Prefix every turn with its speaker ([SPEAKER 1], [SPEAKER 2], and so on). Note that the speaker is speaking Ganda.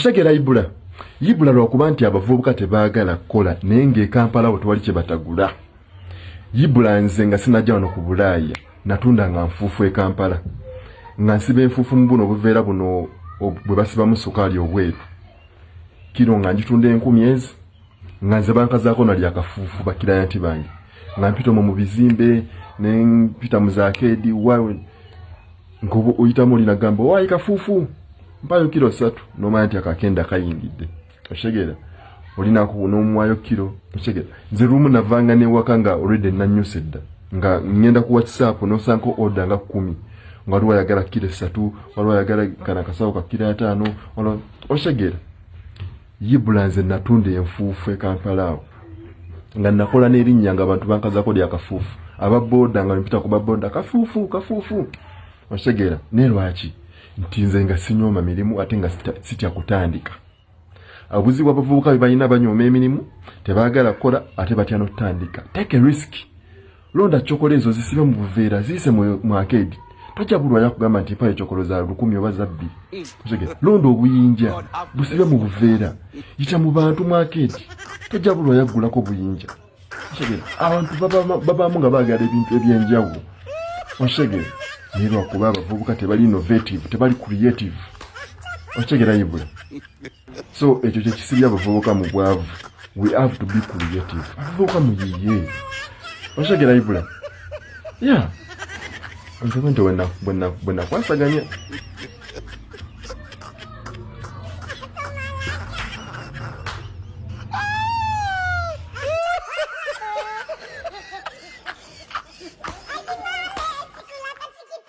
[SPEAKER 1] Oshitegera Ibula lwakuba nti abavubuka tebaagala kukola naye ng'e Kampala awo tewali kye batagula. Ibula nze nga sinajja wano ku Bulaaya natunda nga nfuufu e Kampala. Nga nsiba enfuufu mu buno obuveera buno bwe basibamu sukaali obweru. Kiro nga njitunda 10,000 nga nze bankazaako nali akafuufu bakirayanti bange. Nga mpita mu bizimbe ne mpita mu zaakedi wawe ngobo oyitamu oli nagamba wayi kafuufu mpayo kilo 3 nomanya nti akakenda kayingidde. Oshegera olina ku n'omwayo kilo oshegera nze rumu navanga ne wakanga already nanyusedda nga ngenda ku WhatsApp no sanko order nga 10 nga ruwa yagala kilo 3 walwa yagala kana kasawo ka kilo 5 wala oshegera Ibula nze natunda enfuufu e Kampala nga nakola n'erinnya nga abantu bankazaako lya kafuufu ababoda nga mpita ku baboda kafuufu oshegera ne lwaki nti nze nga sinyoma mirimu ate nga sitya kutandika. Abuzibu abavubuka bebalina banyooma emirimu tebaagala kukola ate batya n'otandika. Take a risk. Londa chokole ezo zisibe mu buveera ziyise mu arcade. Tojja bulwaya kugamba nti mpayo chokolo za 10 oba za 2. Londa obuyinja busibe mu buveera yita mu bantu mu arcade. Tojja bulwaya gulako buyinja. Abantu babamu nga baagala ebintu ebyenjawulo. Oshegera nero akuba abavubuka tebali innovative tebali creative. Oshegera Ibula. So ekyo kye kisibya abavubuka mu bwavu. We have to be creative. Abavubuka mu yiye. Oshegera Ibula. Yeah. Nze wena kwasaganya